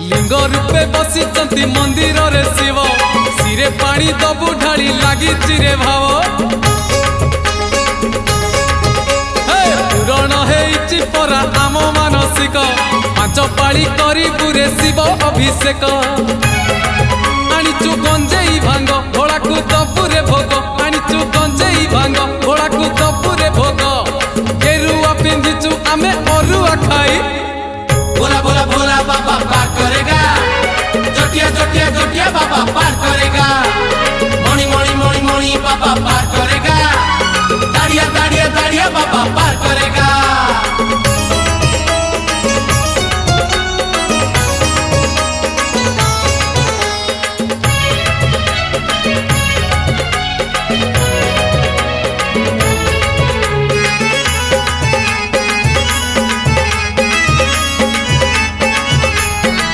लिंग रूपे बसिचंती मंदिर रे शिव सिरे पानी दबु ढाली लागी चिरे भाव पूरण हेइछि परा आम मानसिक पांच पाଳି करी पुरे शिव अभिषेक।